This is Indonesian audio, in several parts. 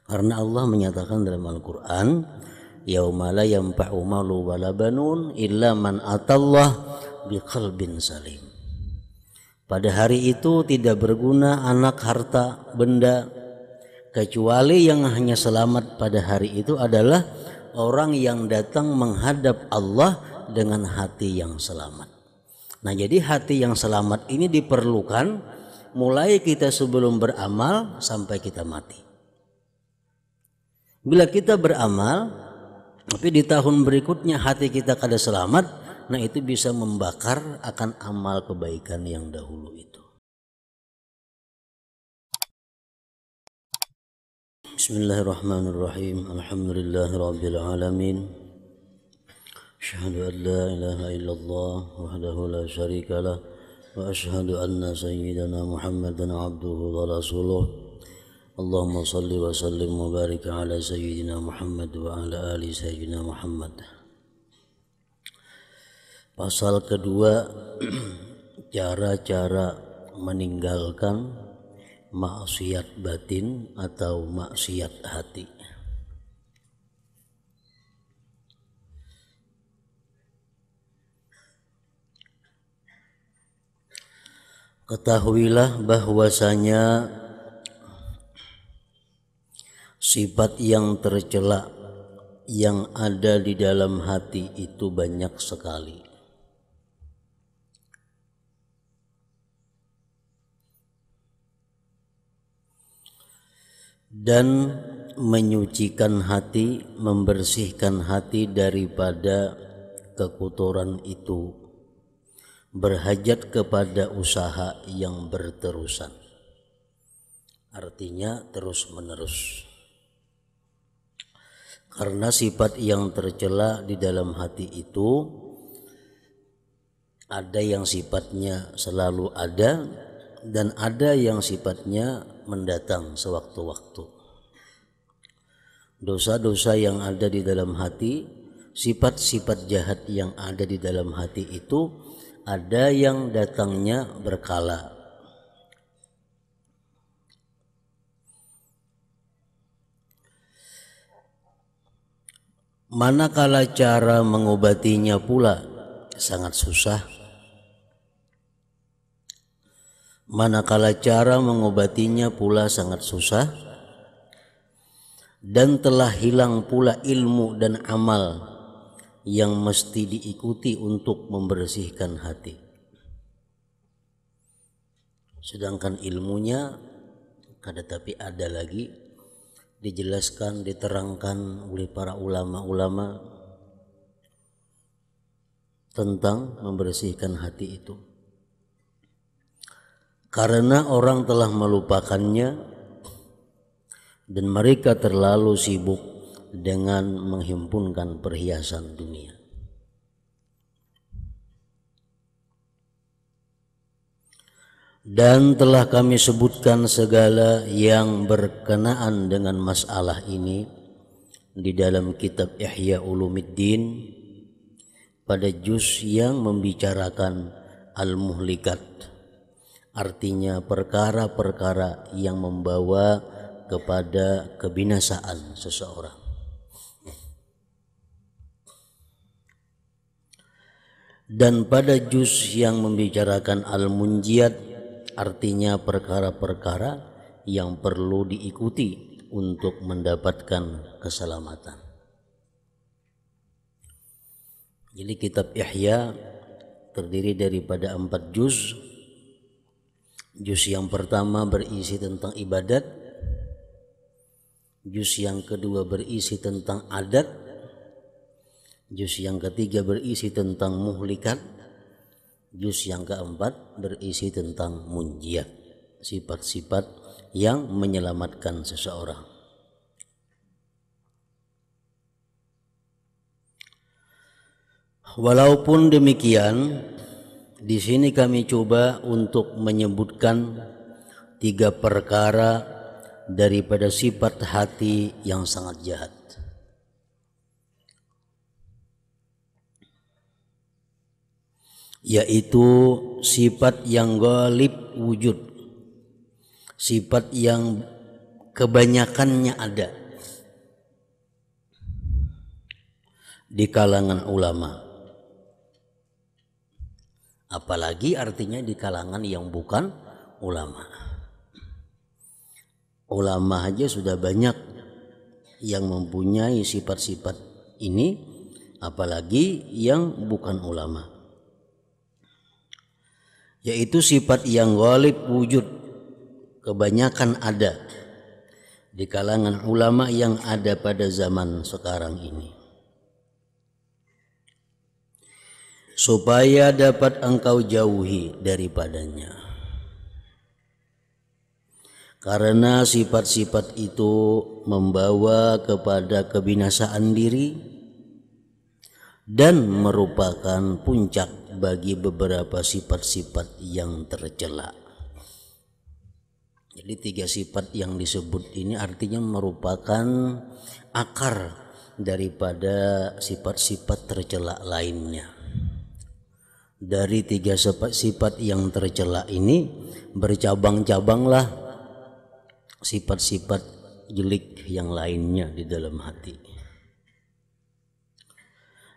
Karena Allah menyatakan dalam Al-Qur'an, yauma la yanfa'u malu wala banun illa man atallah biqalbin salim. Pada hari itu tidak berguna anak, harta, benda, kecuali yang hanya selamat pada hari itu adalah orang yang datang menghadap Allah dengan hati yang selamat. Nah, jadi hati yang selamat ini diperlukan mulai kita sebelum beramal sampai kita mati. Bila kita beramal tapi di tahun berikutnya hati kita kada selamat, nah itu bisa membakar akan amal kebaikan yang dahulu itu. Bismillahirrahmanirrahim. Alhamdulillahirabbil alamin. Asyhadu an la ilaha illallah wahdahu la syarikalah wa asyhadu anna sayyidana Muhammadan abduhu wa rasuluh. Allahumma salli wa sallim wa barik ala sayyidina Muhammad wa ala ali sayyidina Muhammad. Pasal kedua, cara-cara meninggalkan maksiat batin atau maksiat hati. Ketahuilah bahwasanya sifat yang tercela yang ada di dalam hati itu banyak sekali. Dan menyucikan hati, membersihkan hati daripada kekotoran itu berhajat kepada usaha yang berterusan. Artinya terus-menerus. Karena sifat yang tercela di dalam hati itu ada yang sifatnya selalu ada dan ada yang sifatnya mendatang sewaktu-waktu. Dosa-dosa yang ada di dalam hati, sifat-sifat jahat yang ada di dalam hati itu ada yang datangnya berkala. Manakala cara mengobatinya pula sangat susah. Manakala cara mengobatinya pula sangat susah. Dan telah hilang pula ilmu dan amal yang mesti diikuti untuk membersihkan hati. Sedangkan ilmunya kada tapi ada lagi, dijelaskan, diterangkan oleh para ulama-ulama tentang membersihkan hati itu. Karena orang telah melupakannya dan mereka terlalu sibuk dengan menghimpunkan perhiasan dunia. Dan telah kami sebutkan segala yang berkenaan dengan masalah ini di dalam kitab Ihya Ulumuddin pada juz yang membicarakan al-muhlikat, artinya perkara-perkara yang membawa kepada kebinasaan seseorang. Dan pada juz yang membicarakan al-munjiyat, artinya perkara-perkara yang perlu diikuti untuk mendapatkan keselamatan. Jadi kitab Ihya terdiri daripada 4 juz. Juz yang pertama berisi tentang ibadat, juz yang kedua berisi tentang adat, juz yang ketiga berisi tentang muhlikat, juz yang keempat berisi tentang munjiat, sifat-sifat yang menyelamatkan seseorang. Walaupun demikian, di sini kami coba untuk menyebutkan 3 perkara daripada sifat hati yang sangat jahat. Yaitu sifat yang ghalib wujud, sifat yang kebanyakannya ada di kalangan ulama, apalagi artinya di kalangan yang bukan ulama. Ulama aja sudah banyak yang mempunyai sifat-sifat ini, apalagi yang bukan ulama, yaitu sifat yang ghalib wujud, kebanyakan ada di kalangan ulama yang ada pada zaman sekarang ini. Supaya dapat engkau jauhi daripadanya, karena sifat-sifat itu membawa kepada kebinasaan diri dan merupakan puncak bagi beberapa sifat-sifat yang tercela. Jadi 3 sifat yang disebut ini artinya merupakan akar daripada sifat-sifat tercela lainnya. Dari 3 sifat yang tercela ini bercabang-cabanglah sifat-sifat jelek yang lainnya di dalam hati.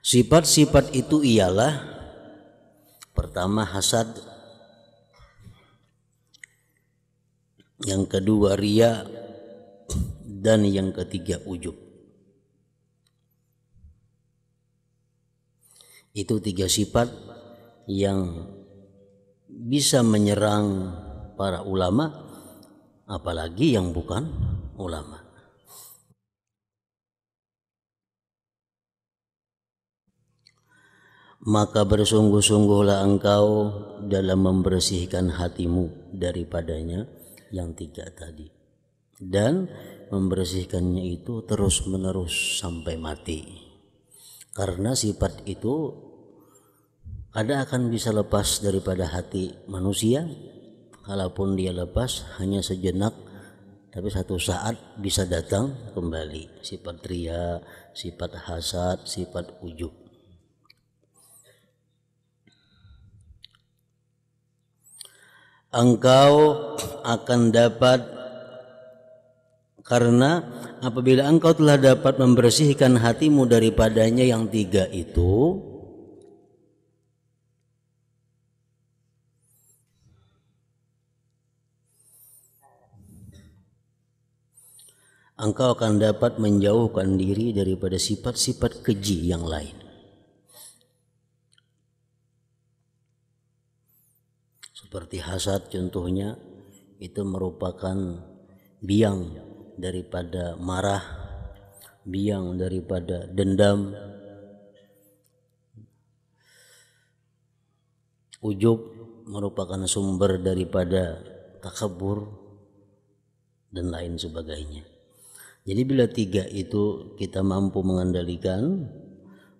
Sifat-sifat itu ialah pertama hasad, yang kedua riya, dan yang ketiga ujub. Itu 3 sifat yang bisa menyerang para ulama, apalagi yang bukan ulama. Maka bersungguh-sungguhlah engkau dalam membersihkan hatimu daripadanya, yang 3 tadi, dan membersihkannya itu terus menerus sampai mati, karena sifat itu kadang akan bisa lepas daripada hati manusia. Kalaupun dia lepas hanya sejenak, tapi satu saat bisa datang kembali. Sifat riya, sifat hasad, sifat ujub. Engkau akan dapat, karena apabila engkau telah dapat membersihkan hatimu daripadanya yang 3 itu, engkau akan dapat menjauhkan diri daripada sifat-sifat keji yang lain. Seperti hasad contohnya, itu merupakan biang daripada marah, biang daripada dendam. Ujub merupakan sumber daripada takabur dan lain sebagainya. Jadi bila 3 itu kita mampu mengendalikan,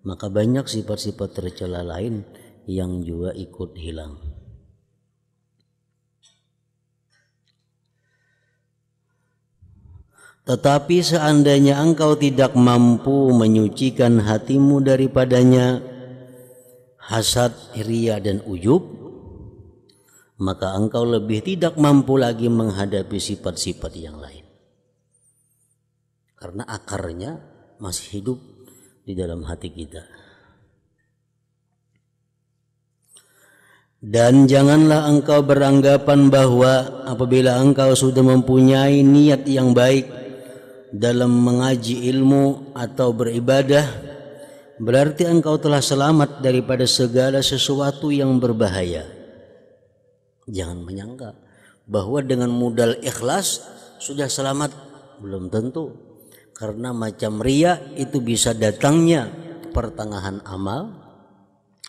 maka banyak sifat-sifat tercela lain yang juga ikut hilang. Tetapi seandainya engkau tidak mampu menyucikan hatimu daripadanya hasad, riya, dan ujub, maka engkau lebih tidak mampu lagi menghadapi sifat-sifat yang lain, karena akarnya masih hidup di dalam hati kita. Dan janganlah engkau beranggapan bahwa apabila engkau sudah mempunyai niat yang baik dalam mengaji ilmu atau beribadah, berarti engkau telah selamat daripada segala sesuatu yang berbahaya. Jangan menyangka bahwa dengan modal ikhlas sudah selamat, belum tentu. Karena macam riya itu bisa datangnya pertengahan amal,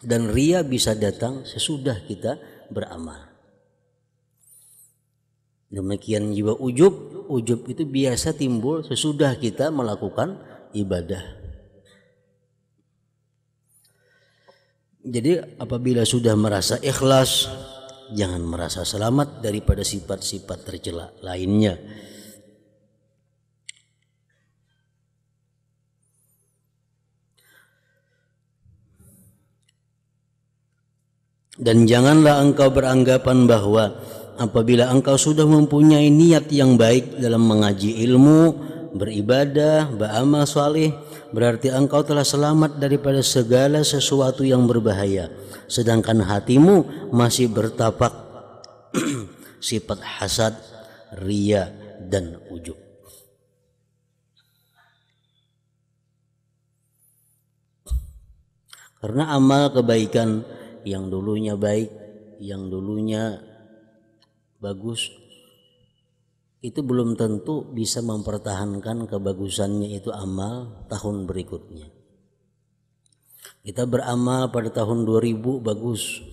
dan riya bisa datang sesudah kita beramal. Demikian juga ujub. Ujub itu biasa timbul sesudah kita melakukan ibadah. Jadi apabila sudah merasa ikhlas, jangan merasa selamat daripada sifat-sifat tercela lainnya. Dan janganlah engkau beranggapan bahwa apabila engkau sudah mempunyai niat yang baik dalam mengaji ilmu, beribadah, beramal saleh, berarti engkau telah selamat daripada segala sesuatu yang berbahaya. Sedangkan hatimu masih bertapak sifat hasad, riya, dan ujub. Karena amal kebaikan yang dulunya baik, yang dulunya bagus, itu belum tentu bisa mempertahankan kebagusannya itu amal tahun berikutnya. Kita beramal pada tahun 2000 bagus,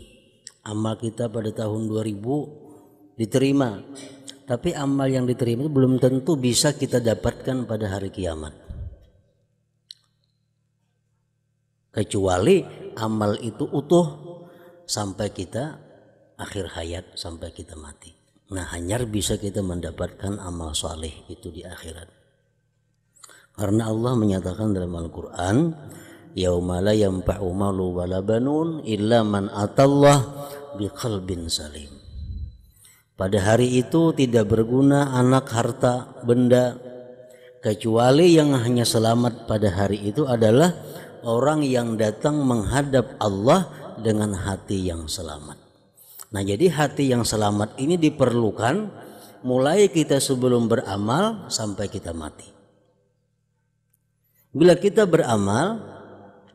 amal kita pada tahun 2000 diterima, tapi amal yang diterima itu belum tentu bisa kita dapatkan pada hari kiamat, kecuali amal itu utuh sampai kita akhir hayat, sampai kita mati. Nah, hanya bisa kita mendapatkan amal saleh itu di akhirat. Karena Allah menyatakan dalam Al-Quran, yauma la yanfa'u malu wala banun illa man atallah biqalbin salim. Pada hari itu tidak berguna anak, harta, benda, kecuali yang hanya selamat pada hari itu adalah orang yang datang menghadap Allah dengan hati yang selamat. Nah, jadi hati yang selamat ini diperlukan mulai kita sebelum beramal sampai kita mati. Bila kita beramal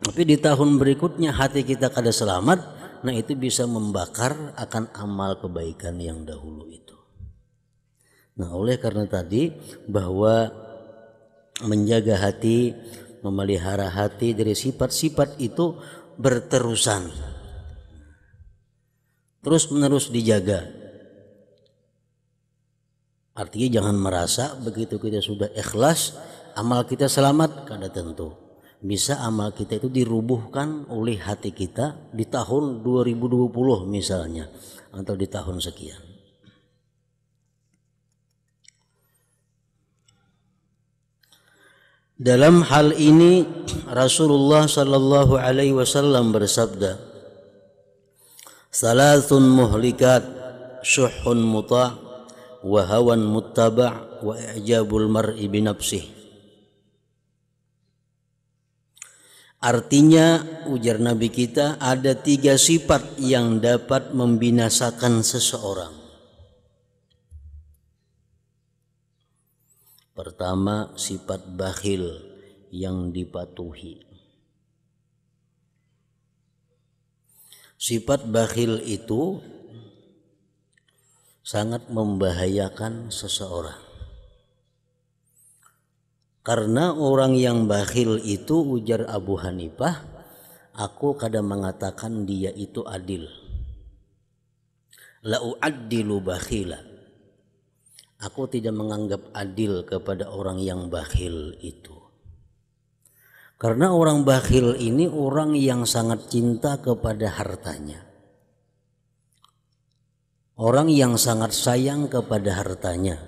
tapi di tahun berikutnya hati kita kada selamat, nah itu bisa membakar akan amal kebaikan yang dahulu itu. Nah, oleh karena tadi bahwa menjaga hati, memelihara hati dari sifat-sifat itu berterusan, terus menerus dijaga. Artinya jangan merasa begitu kita sudah ikhlas amal kita selamat, kada tentu. Bisa amal kita itu dirubuhkan oleh hati kita di tahun 2020 misalnya, atau di tahun sekian. Dalam hal ini Rasulullah sallallahu alaihi wasallam bersabda, "Salasun muhlikat, syuhun muta' wa hawan muttaba' wa i'jabul mar'i bi nafsihi." Artinya, ujar Nabi kita, ada 3 sifat yang dapat membinasakan seseorang. Pertama, sifat bakhil yang dipatuhi. Sifat bakhil itu sangat membahayakan seseorang. Karena orang yang bakhil itu, ujar Abu Hanifah, aku kadang mengatakan dia itu adil. La u'addilu bakhila. Aku tidak menganggap adil kepada orang yang bakhil itu. Karena orang bakhil ini orang yang sangat cinta kepada hartanya. Orang yang sangat sayang kepada hartanya.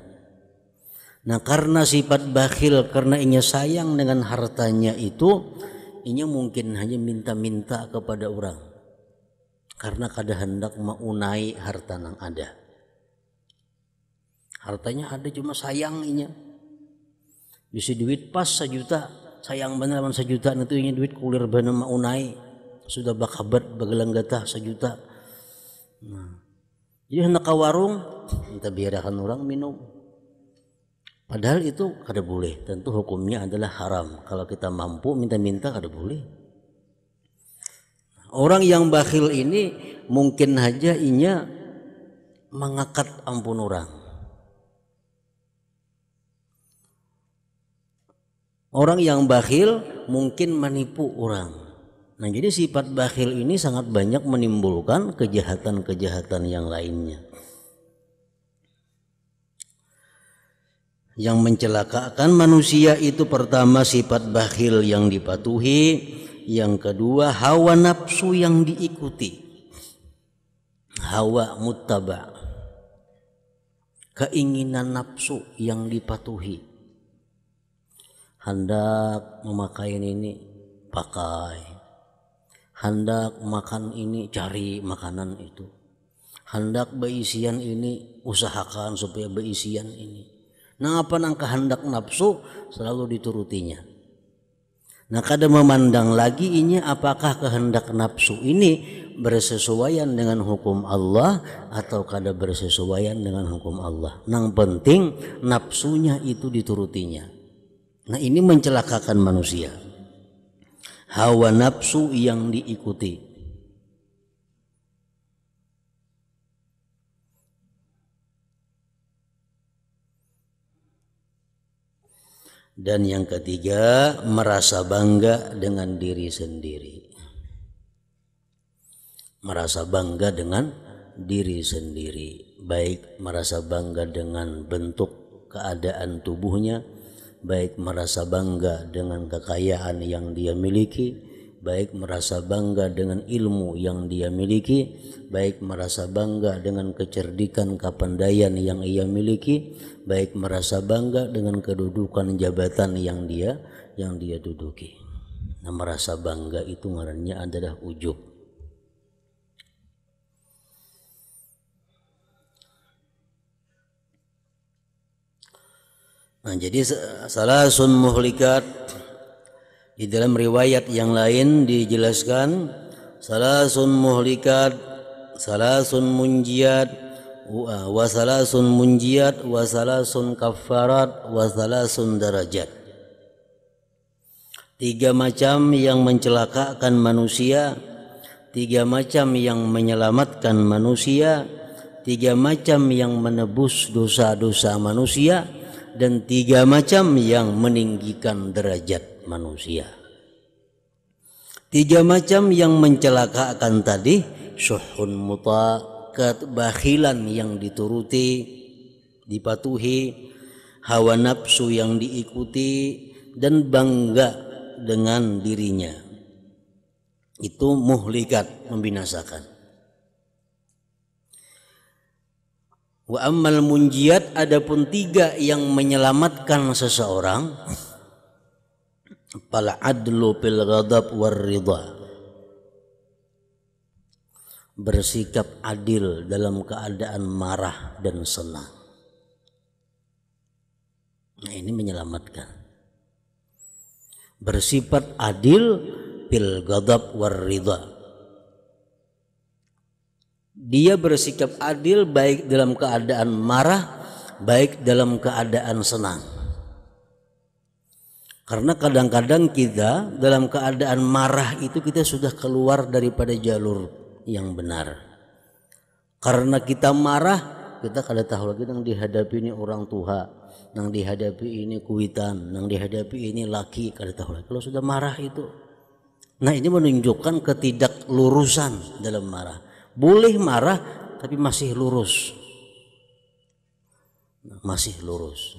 Nah, karena sifat bakhil, karena inya sayang dengan hartanya itu, inya mungkin hanya minta-minta kepada orang. Karena kada hendak maunai harta nang ada. Hartanya ada cuma sayang inya. Bisa duit pas 1 juta, sayang bener man 1 juta, itu inya duit kulir bener maunai. Sudah bakabat bagelang gatah 1 juta. Nah, jadi hendak ke warung, minta biarkan orang minum. Padahal itu kada boleh, tentu hukumnya adalah haram. Kalau kita mampu minta-minta kada boleh. Orang yang bakhil ini mungkin saja inya mengakat ampun orang. Orang yang bakhil mungkin menipu orang. Nah, jadi sifat bakhil ini sangat banyak menimbulkan kejahatan-kejahatan yang lainnya. Yang mencelakakan manusia itu pertama sifat bakhil yang dipatuhi, yang kedua hawa nafsu yang diikuti, hawa muttaba', keinginan nafsu yang dipatuhi. Hendak memakai ini pakai, hendak makan ini cari makanan itu, hendak beisian ini usahakan supaya beisian ini. Nah apa nang kehendak nafsu selalu diturutinya. Nah kada memandang lagi ini apakah kehendak nafsu ini bersesuaian dengan hukum Allah atau kada bersesuaian dengan hukum Allah. Nang penting nafsunya itu diturutinya. Nah ini mencelakakan manusia. Hawa nafsu yang diikuti. Dan yang ketiga, merasa bangga dengan diri sendiri. Merasa bangga dengan diri sendiri. Baik merasa bangga dengan bentuk keadaan tubuhnya, baik merasa bangga dengan kekayaan yang dia miliki, baik merasa bangga dengan ilmu yang dia miliki, baik merasa bangga dengan kecerdikan kepandaian yang ia miliki, baik merasa bangga dengan kedudukan jabatan yang dia duduki. Nah, merasa bangga itu ngarannya adalah ujub. Nah, jadi salasun muhlikat. Di dalam riwayat yang lain dijelaskan salasun muhlikat, salasun munjiat, wa salasun munjiat, wa salasun kafarat, wa salasun darajat. 3 macam yang mencelakakan manusia, 3 macam yang menyelamatkan manusia, 3 macam yang menebus dosa-dosa manusia, dan 3 macam yang meninggikan derajat manusia. 3 macam yang mencelakakan tadi, syuhun muta, kebakhilan yang dituruti, dipatuhi, hawa nafsu yang diikuti, dan bangga dengan dirinya. Itu muhlikat, membinasakan. Wa ammal munjiat, adapun 3 yang menyelamatkan seseorang, fal adlu fil ghadab war ridha, bersikap adil dalam keadaan marah dan senang. Nah ini menyelamatkan. Bersifat adil fil ghadab war ridha, dia bersikap adil baik dalam keadaan marah, baik dalam keadaan senang. Karena kadang-kadang kita dalam keadaan marah itu kita sudah keluar daripada jalur yang benar. Karena kita marah, kita kada tahu lagi yang dihadapi ini orang tua, yang dihadapi ini kuitan, yang dihadapi ini laki, kada tahu lagi. Kalau sudah marah itu, nah ini menunjukkan ketidaklurusan dalam marah. Boleh marah tapi masih lurus, masih lurus.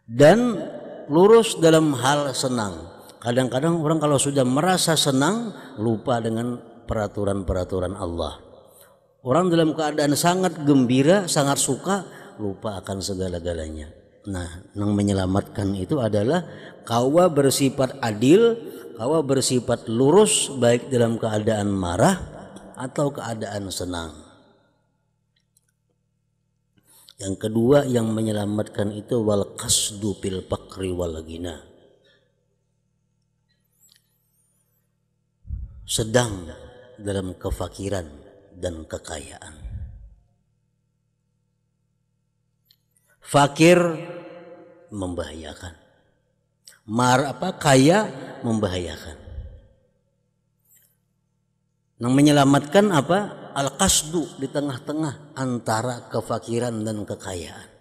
Dan lurus dalam hal senang. Kadang-kadang orang kalau sudah merasa senang lupa dengan peraturan-peraturan Allah. Orang dalam keadaan sangat gembira, sangat suka, lupa akan segala-galanya. Nah, yang menyelamatkan itu adalah kawa bersifat adil, kawa bersifat lurus baik dalam keadaan marah atau keadaan senang. Yang kedua yang menyelamatkan itu wal qasdu fil faqri wal ghina, sedang dalam kefakiran dan kekayaan. Fakir membahayakan, kaya membahayakan. Yang menyelamatkan apa? Al-qasdu, di tengah-tengah antara kefakiran dan kekayaan.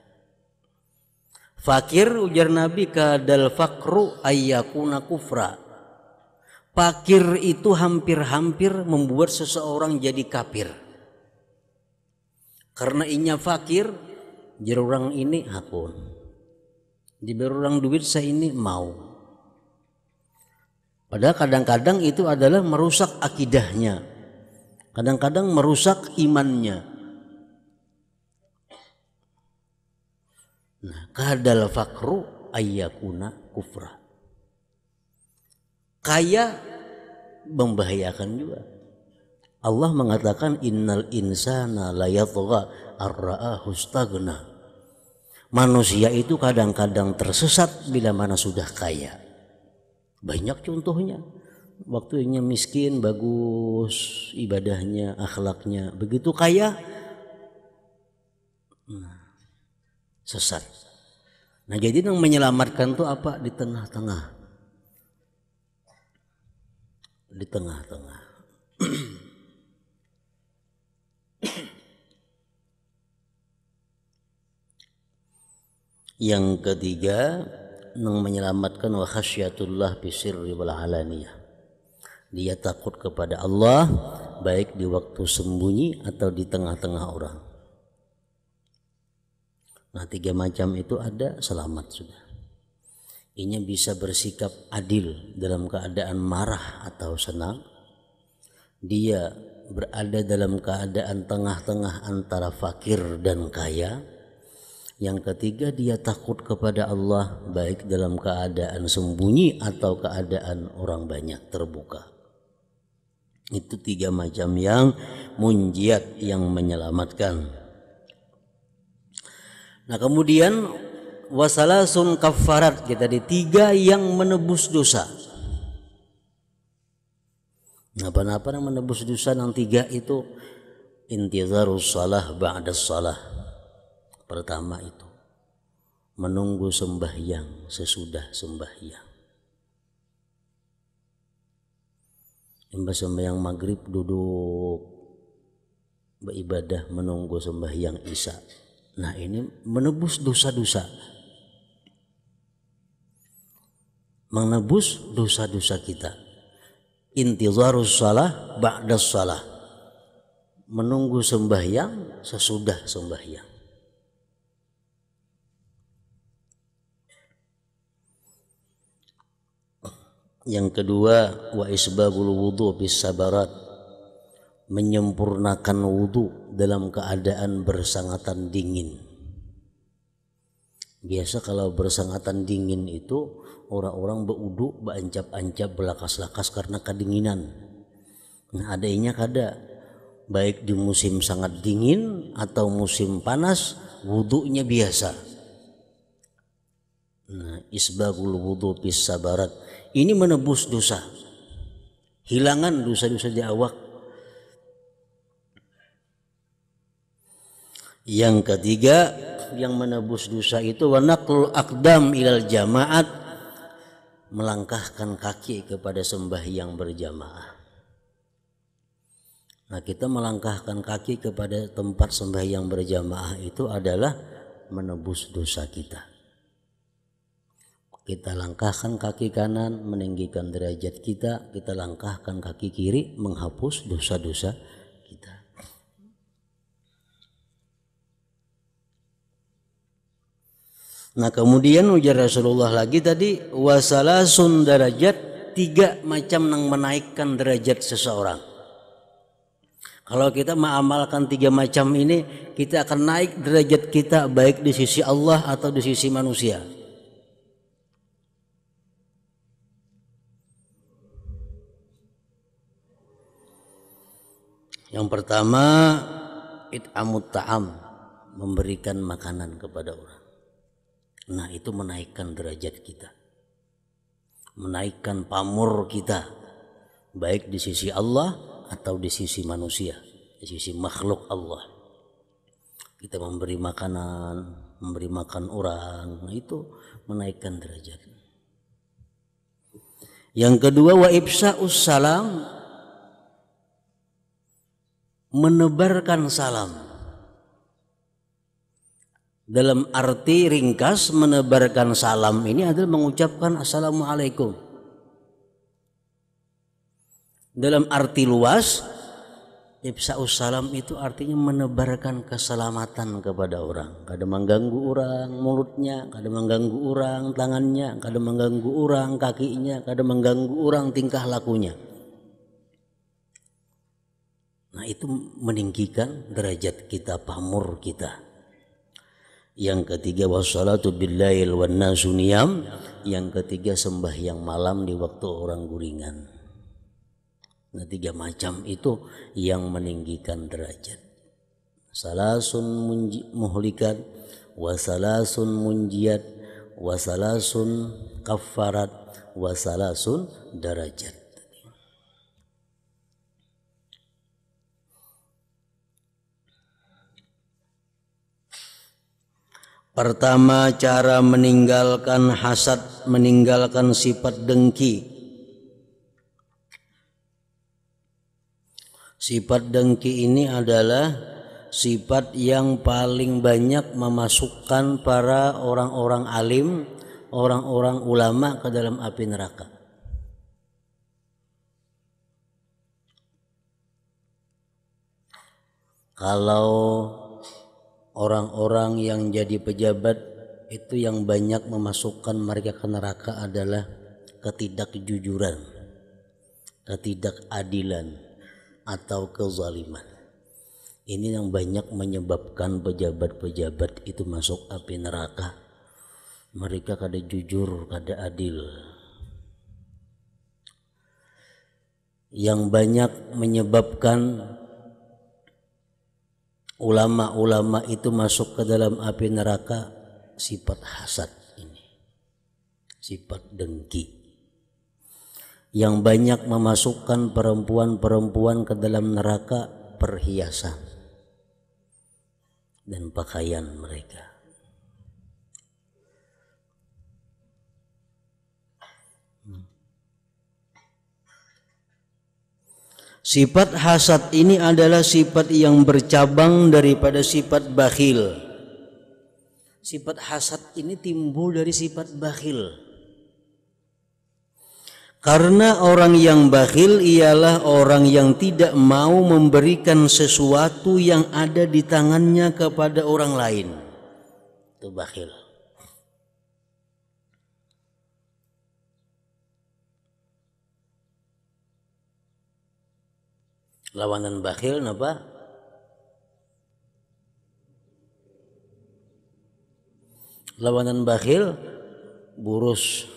Fakir, ujar Nabi, kadal fakru ayyakuna kufra. Fakir itu hampir-hampir membuat seseorang jadi kafir. Karena inya fakir, jadi orang ini hakun, diberi orang duit saya ini mau. Padahal kadang-kadang itu adalah merusak akidahnya, kadang-kadang merusak imannya. Nah, kadal fakru ayyakuna kufra. Kaya membahayakan juga. Allah mengatakan innal insana layatgha ar-ra'ahu istaghna. Manusia itu kadang-kadang tersesat bila mana sudah kaya. Banyak contohnya. Waktunya miskin bagus ibadahnya, akhlaknya, begitu kaya sesat. Nah, jadi yang menyelamatkan tuh apa? Di tengah-tengah. Di tengah-tengah. Yang ketiga, yang menyelamatkan wa khasyatullah bisirri wal alaniyah. Dia takut kepada Allah baik di waktu sembunyi atau di tengah-tengah orang. Nah, 3 macam itu ada, selamat sudah. Ini bisa bersikap adil dalam keadaan marah atau senang. Dia berada dalam keadaan tengah-tengah antara fakir dan kaya. Yang ketiga, dia takut kepada Allah baik dalam keadaan sembunyi atau keadaan orang banyak terbuka. Itu 3 macam yang munjiat, yang menyelamatkan. Nah, kemudian wasalasun kafarat, kita di 3 yang menebus dosa. Nah, apa yang menebus dosa yang 3 itu? Intizarus salah ba'das salah. Pertama itu menunggu sembahyang sesudah sembahyang. Sembahyang maghrib duduk beribadah menunggu sembahyang isya. Nah, ini menebus dosa-dosa. Menebus dosa-dosa kita. Intizarus salah ba'das salah. Menunggu sembahyang sesudah sembahyang. Yang kedua, wa isbagul wudu bis sabarat, menyempurnakan wudu dalam keadaan bersangatan dingin. Biasa kalau bersangatan dingin itu orang-orang berwudu beancap-ancap belakas-lakas karena kedinginan. Nah, adanya kada baik di musim sangat dingin atau musim panas wudunya biasa. Nah, isbagul wudu bis sabarat ini menebus dosa, hilangan dosa-dosa di awak. Yang ketiga yang menebus dosa itu wa naqlul aqdam ilal jamaat, melangkahkan kaki kepada sembahyang berjamaah. Nah, kita melangkahkan kaki kepada tempat sembahyang berjamaah itu adalah menebus dosa kita. Kita langkahkan kaki kanan meninggikan derajat kita, kita langkahkan kaki kiri menghapus dosa-dosa kita. Nah, kemudian ujar Rasulullah lagi tadi wasalasun derajat, 3 macam yang menaikkan derajat seseorang. Kalau kita mengamalkan 3 macam ini, kita akan naik derajat kita baik di sisi Allah atau di sisi manusia. Yang pertama, it'amut ta'am, memberikan makanan kepada orang. Nah, itu menaikkan derajat kita, menaikkan pamor kita baik di sisi Allah atau di sisi manusia, di sisi makhluk Allah. Kita memberi makanan, memberi makan orang, nah itu menaikkan derajat. Yang kedua, wa ifsa'us salam, menebarkan salam. Dalam arti ringkas, menebarkan salam ini adalah mengucapkan assalamualaikum. Dalam arti luas, ifsa'us salam itu artinya menebarkan keselamatan kepada orang. Kada mengganggu orang mulutnya, kada mengganggu orang tangannya, kada mengganggu orang kakinya, kada mengganggu orang tingkah lakunya. Nah, itu meninggikan derajat kita, pamor kita. Yang ketiga wassalatu billail wan nasu niyam. Yang ketiga sembahyang malam di waktu orang guringan. Nah, 3 macam itu yang meninggikan derajat. Salasun muhlikat, wa salasun munjiat, wa salasun kafarat, wa salasun darajat. Pertama, cara meninggalkan hasad, meninggalkan sifat dengki. Sifat dengki ini adalah sifat yang paling banyak memasukkan para orang-orang alim, orang-orang ulama ke dalam api neraka. Kalau orang-orang yang jadi pejabat itu yang banyak memasukkan mereka ke neraka adalah ketidakjujuran, ketidakadilan, atau kezaliman. Ini yang banyak menyebabkan pejabat-pejabat itu masuk api neraka. Mereka kada jujur, kada adil. Yang banyak menyebabkan ulama-ulama itu masuk ke dalam api neraka sifat hasad ini, sifat dengki. Yang banyak memasukkan perempuan-perempuan ke dalam neraka perhiasan dan pakaian mereka. Sifat hasad ini adalah sifat yang bercabang daripada sifat bakhil. Sifat hasad ini timbul dari sifat bakhil. Karena orang yang bakhil ialah orang yang tidak mau memberikan sesuatu yang ada di tangannya kepada orang lain. Itu bakhil. Lawanan bakhil napa? Lawanan bakhil burus.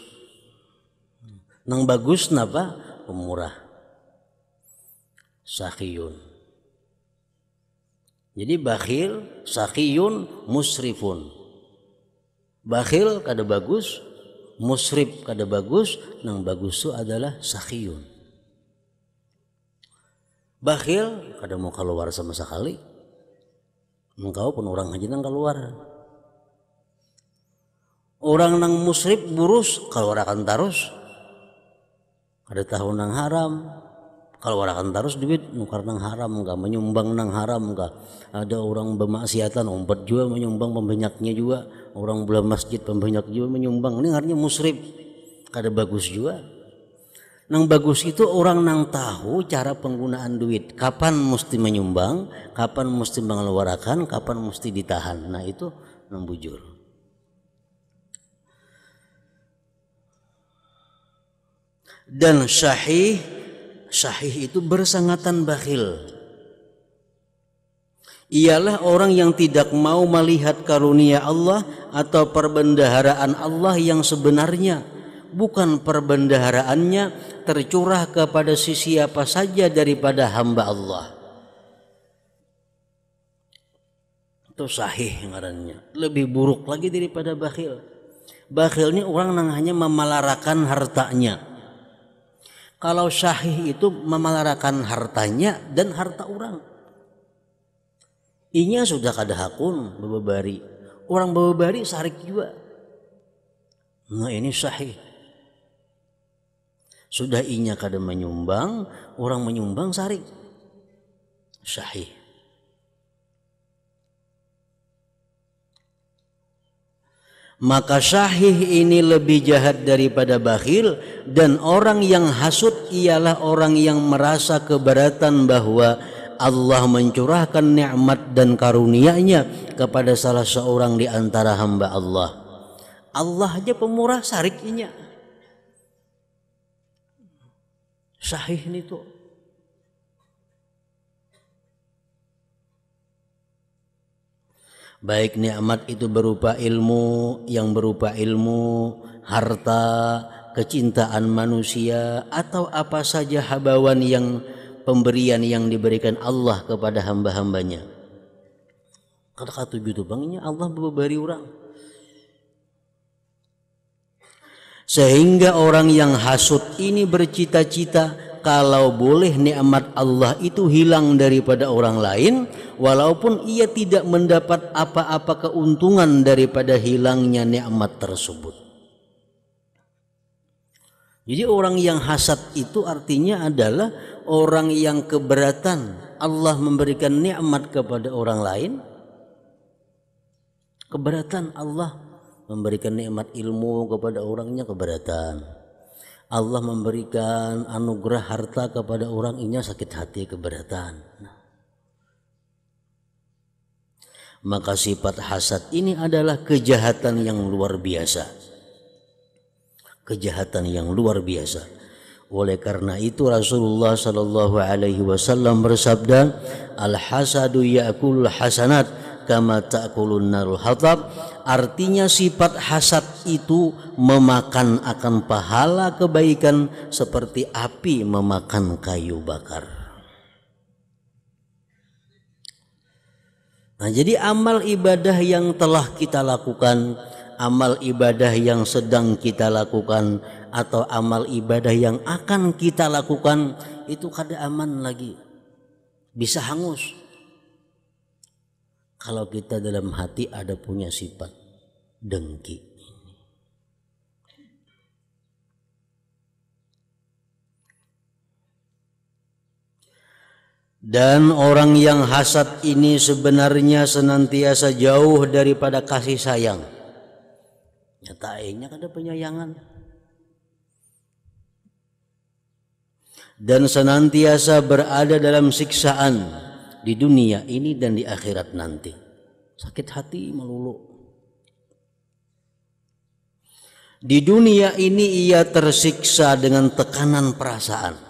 Nang bagus napa? Pemurah. Sakhiyun. Jadi bakhil, sakhiyun, musrifun. Bakhil kada bagus, musrif kada bagus, nang bagus itu adalah sakhiyun. Bakhil kada mau keluar sama sekali. Engkau pun orang aja nang keluar. Orang nang musrif burus keluar akan tarus. Kada tahu nang haram. Keluar akan tarus duit nukar nang haram enggak, menyumbang nang haram enggak. Ada orang bermaksiatan umpet juga menyumbang pembanyaknya juga. Orang belah masjid pembanyak juga menyumbang. Ini artinya musrif. Kada bagus juga. Nang bagus itu orang nang tahu cara penggunaan duit, kapan mesti menyumbang, kapan mesti mengeluarkan, kapan mesti ditahan. Nah itu nang bujur. Dan syahih itu bersangatan bakhil. Ialah orang yang tidak mau melihat karunia Allah atau perbendaharaan Allah yang sebenarnya, bukan perbendaharaannya tercurah kepada siapa saja daripada hamba Allah. Itu sahih ngarannya. Lebih buruk lagi daripada bakhil. Bakhil ini orang yang hanya memalarakan hartanya. Kalau sahih itu memalarakan hartanya dan harta orang. Inya sudah kada hakun bababari. Orang bababari sarik juga. Nah ini sahih. Sudah inya kada menyumbang, orang menyumbang sarik. Sahih. Maka syahih ini lebih jahat daripada bakhil, dan orang yang hasud ialah orang yang merasa keberatan bahwa Allah mencurahkan nikmat dan karunia-Nya kepada salah seorang di antara hamba Allah. Allah aja pemurah sarikinya. Syahih ini tuh. Baik nikmat itu berupa ilmu, yang berupa ilmu, harta, kecintaan manusia, atau apa saja habawan yang pemberian yang diberikan Allah kepada hamba-hambanya. Kata itu bangnya Allah memberi orang. Sehingga orang yang hasud ini bercita-cita kalau boleh nikmat Allah itu hilang daripada orang lain, walaupun ia tidak mendapat apa-apa keuntungan daripada hilangnya nikmat tersebut. Jadi orang yang hasad itu artinya adalah orang yang keberatan Allah memberikan nikmat kepada orang lain, keberatan Allah memberikan nikmat ilmu kepada orangnya, keberatan Allah memberikan anugerah harta kepada orang ini, sakit hati, keberatan. Maka sifat hasad ini adalah kejahatan yang luar biasa. Kejahatan yang luar biasa. Oleh karena itu Rasulullah sallallahu alaihi wasallam bersabda, al-hasadu ya'kulul hasanat kama ta'kulun narul hatab. Artinya sifat hasad itu memakan akan pahala kebaikan seperti api memakan kayu bakar. Nah, jadi amal ibadah yang telah kita lakukan, amal ibadah yang sedang kita lakukan, atau amal ibadah yang akan kita lakukan itu kada aman lagi, bisa hangus kalau kita dalam hati ada punya sifat dengki. Dan orang yang hasad ini sebenarnya senantiasa jauh daripada kasih sayang. Nyatanya ada penyayangan. Dan senantiasa berada dalam siksaan di dunia ini dan di akhirat nanti. Sakit hati melulu. Di dunia ini ia tersiksa dengan tekanan perasaan.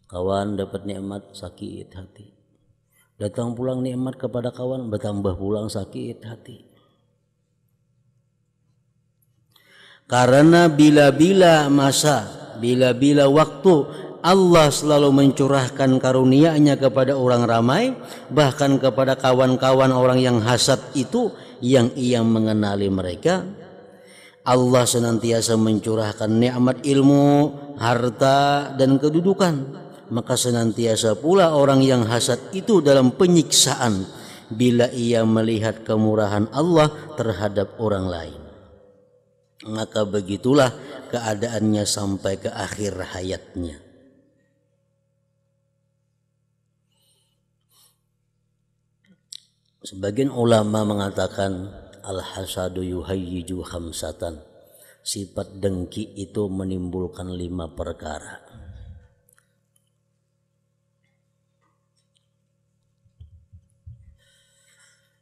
Kawan dapat nikmat, sakit hati. Datang pulang nikmat kepada kawan, bertambah pulang sakit hati. Karena bila-bila masa, bila-bila waktu Allah selalu mencurahkan karunia-Nya kepada orang ramai, bahkan kepada kawan-kawan orang yang hasad itu yang ia mengenali mereka, Allah senantiasa mencurahkan nikmat ilmu, harta dan kedudukan. Maka senantiasa pula orang yang hasad itu dalam penyiksaan bila ia melihat kemurahan Allah terhadap orang lain. Maka begitulah keadaannya sampai ke akhir hayatnya. Sebagian ulama mengatakan al-hasadu yuhayyiju khamsatan. Sifat dengki itu menimbulkan 5 perkara.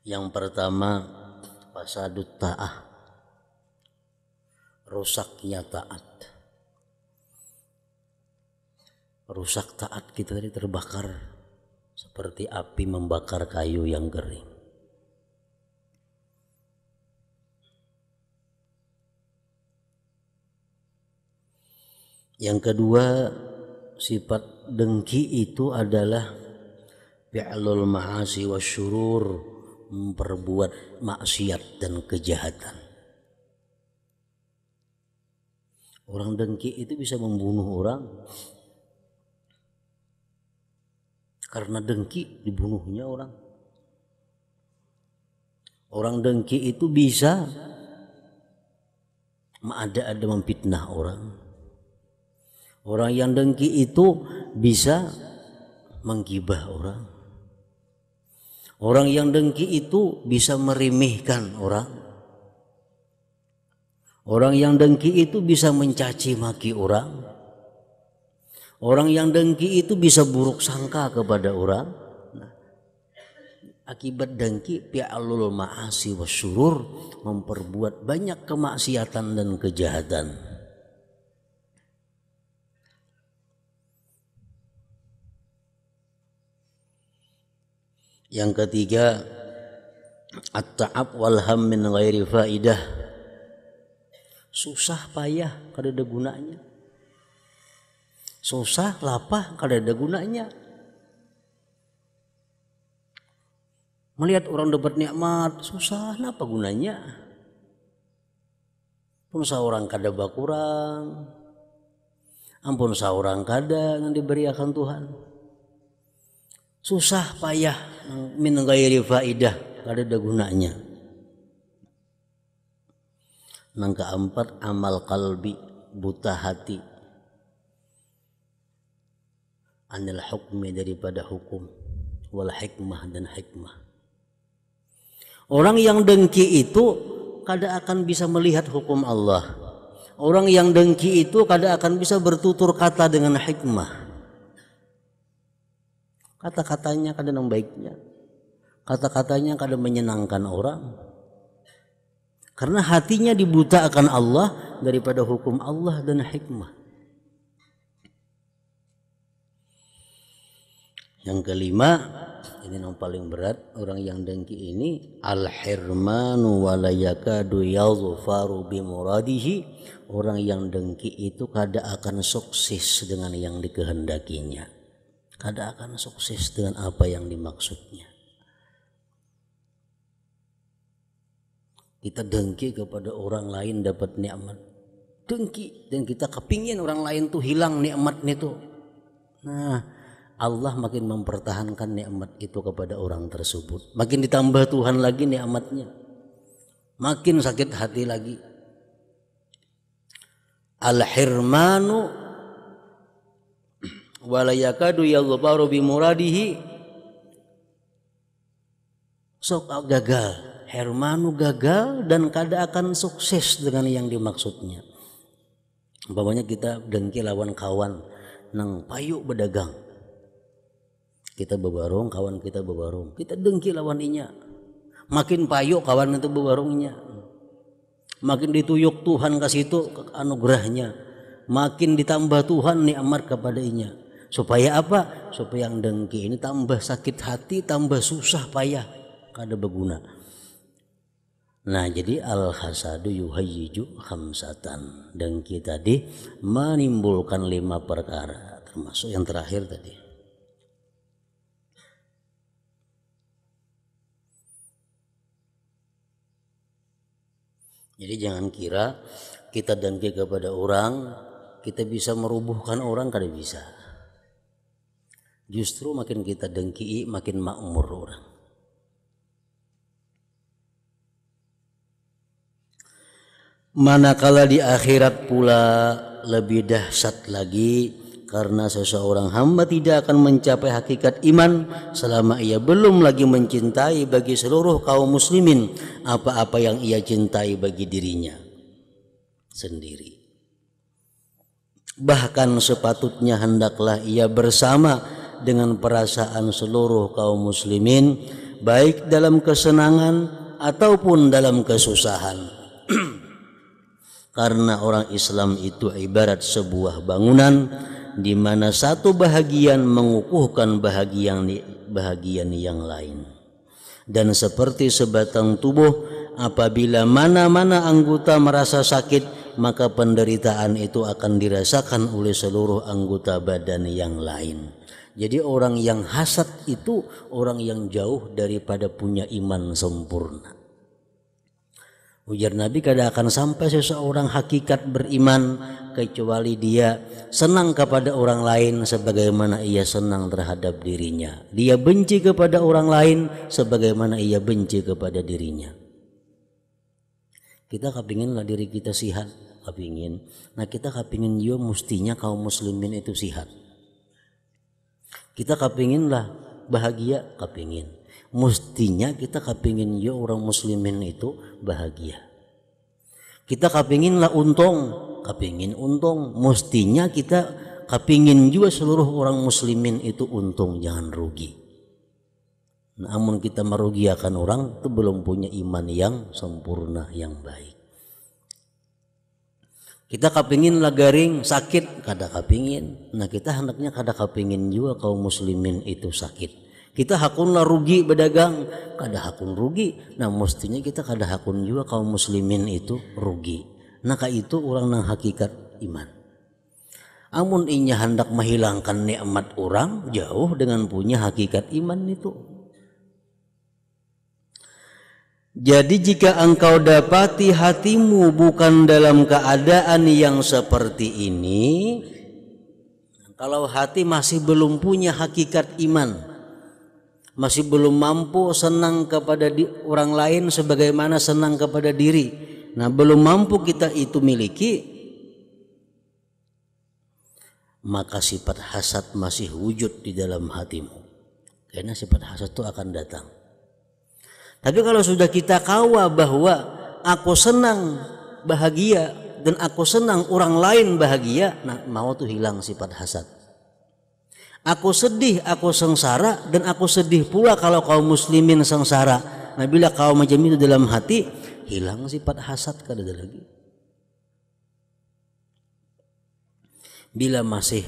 Yang pertama, fasadut ta'ah, rusaknya taat. Rusak taat kita tadi terbakar seperti api membakar kayu yang kering. Yang kedua, sifat dengki itu adalah fi'lul ma'asi wasyurur, memperbuat maksiat dan kejahatan. Orang dengki itu bisa membunuh orang. Karena dengki dibunuhnya orang. Orang dengki itu bisa ada memfitnah orang. Orang yang dengki itu bisa menggibah orang. Orang yang dengki itu bisa meremehkan orang. Orang yang dengki itu bisa mencaci maki orang. Orang yang dengki itu bisa buruk sangka kepada orang. Nah, akibat dengki fi'lul ma'asi wasyurur, memperbuat banyak kemaksiatan dan kejahatan. Yang ketiga, at-ta'ab wal ham min ghairi faidah, susah payah kada ada gunanya. Susah lapah kada ada gunanya. Melihat orang dapat nikmat susah, apa gunanya? Pun seorang kada bakurang, ampun seorang kada yang diberi akan Tuhan. Susah payah min ghairi faidah, kada ada gunanya. Nang keempat, amal kalbi, buta hati. Anil hukmi, daripada hukum, wal hikmah, dan hikmah. Orang yang dengki itu kada akan bisa melihat hukum Allah. Orang yang dengki itu kada akan bisa bertutur kata dengan hikmah. Kata-katanya kada nang baiknya. Kata-katanya kada menyenangkan orang. Karena hatinya dibuta akan Allah daripada hukum Allah dan hikmah. Yang kelima, ini yang paling berat, orang yang dengki ini al-hirmanu wa la yakadu yadhfaru bi muradihi. Orang yang dengki itu kada akan sukses dengan yang dikehendakinya. Kada akan sukses dengan apa yang dimaksudnya. Kita dengki kepada orang lain dapat nikmat. Dengki, dan kita kepingin orang lain tuh hilang nikmatnya tuh. Nah, Allah makin mempertahankan nikmat itu kepada orang tersebut. Makin ditambah Tuhan lagi nikmatnya. Makin sakit hati lagi. Al-hirmanu wa la yakadu yaghfaru bi muradihi. Sok gagal. Hirmanu gagal dan kada akan sukses dengan yang dimaksudnya. Umpamanya kita dengki lawan kawan nang payu berdagang. Kita bebarung, kawan kita bebarung. Kita dengki lawan inya. Makin payu kawan itu bebarungnya. Makin dituyuk Tuhan kasih itu anugerahnya. Makin ditambah Tuhan nikmat kepada inya. Supaya apa? Supaya yang dengki ini tambah sakit hati, tambah susah payah. Kada berguna. Nah, jadi al-hasadu yuhayyiju khamsatan. Dengki tadi menimbulkan 5 perkara. Termasuk yang terakhir tadi. Jadi jangan kira kita dengki kepada orang, kita bisa merubuhkan orang, kada bisa. Justru makin kita dengki, makin makmur orang. Manakala di akhirat pula lebih dahsyat lagi, karena seseorang hamba tidak akan mencapai hakikat iman selama ia belum lagi mencintai bagi seluruh kaum muslimin apa-apa yang ia cintai bagi dirinya sendiri. Bahkan sepatutnya hendaklah ia bersama dengan perasaan seluruh kaum muslimin, baik dalam kesenangan ataupun dalam kesusahan. Karena orang Islam itu ibarat sebuah bangunan di mana satu bahagian mengukuhkan bahagian yang lain. Dan seperti sebatang tubuh, apabila mana-mana anggota merasa sakit, maka penderitaan itu akan dirasakan oleh seluruh anggota badan yang lain. Jadi orang yang hasad itu orang yang jauh daripada punya iman sempurna. Ujar Nabi, kada akan sampai seseorang hakikat beriman kecuali dia senang kepada orang lain sebagaimana ia senang terhadap dirinya. Dia benci kepada orang lain sebagaimana ia benci kepada dirinya. Kita kepinginlah diri kita sihat, kepingin. Nah, kita kepingin juga mestinya kaum muslimin itu sihat. Kita kepinginlah bahagia, kepingin. Mestinya kita kepingin juga orang muslimin itu bahagia. Kita kepinginlah untung, kepingin untung. Mestinya kita kepingin juga seluruh orang muslimin itu untung, jangan rugi. Namun kita merugikan orang itu belum punya iman yang sempurna, yang baik. Kita kepinginlah garing, sakit, kada kepingin. Nah, kita hendaknya kada kepingin juga kaum muslimin itu sakit. Kita hakunlah rugi berdagang, kada hakun rugi. Nah, mestinya kita kada hakun juga kaum muslimin itu rugi. Nah itu orang nang hakikat iman. Amun inya hendak menghilangkan nikmat orang, jauh dengan punya hakikat iman itu. Jadi jika engkau dapati hatimu bukan dalam keadaan yang seperti ini, kalau hati masih belum punya hakikat iman, masih belum mampu senang kepada orang lain sebagaimana senang kepada diri, nah belum mampu kita itu miliki, maka sifat hasad masih wujud di dalam hatimu. Karena sifat hasad itu akan datang. Tapi kalau sudah kita kawa bahwa aku senang bahagia dan aku senang orang lain bahagia, nah mau tuh hilang sifat hasad. Aku sedih, aku sengsara, dan aku sedih pula kalau kaum muslimin sengsara. Nah bila kau macam itu dalam hati, hilang sifat hasad kada ada lagi. Bila masih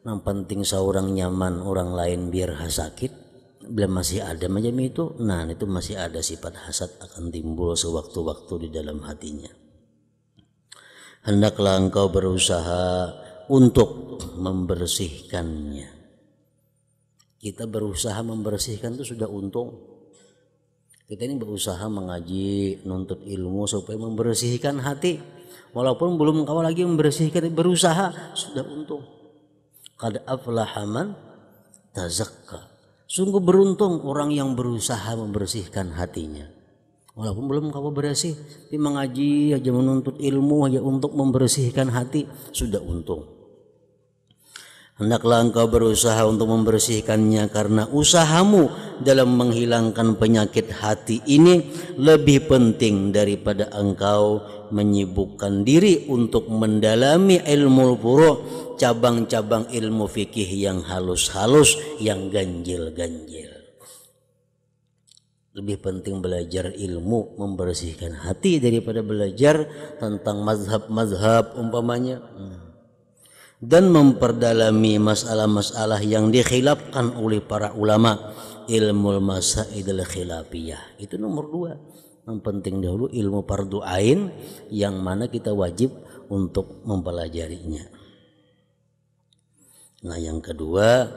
yang penting seorang nyaman, orang lain biar sakit, bila masih ada macam itu, nah itu masih ada sifat hasad akan timbul sewaktu-waktu di dalam hatinya. Hendaklah engkau berusaha untuk membersihkannya. Kita berusaha membersihkan itu sudah untung. Kita ini berusaha mengaji, nuntut ilmu supaya membersihkan hati. Walaupun belum kau lagi membersihkan, berusaha sudah untung. Qad aflaha man tazakka. Sungguh beruntung orang yang berusaha membersihkan hatinya. Walaupun belum kau bersih, tapi mengaji aja, menuntut ilmu aja untuk membersihkan hati, sudah untung. Hendaklah engkau berusaha untuk membersihkannya, karena usahamu dalam menghilangkan penyakit hati ini lebih penting daripada engkau menyibukkan diri untuk mendalami ilmu furu', cabang-cabang ilmu fikih yang halus-halus, yang ganjil-ganjil. Lebih penting belajar ilmu membersihkan hati daripada belajar tentang mazhab-mazhab umpamanya, dan memperdalami masalah-masalah yang dikhilafkan oleh para ulama. Ilmu masaidil khilafiyah itu nomor 2. Yang penting dahulu ilmu fardu ain yang mana kita wajib untuk mempelajarinya. Nah yang kedua,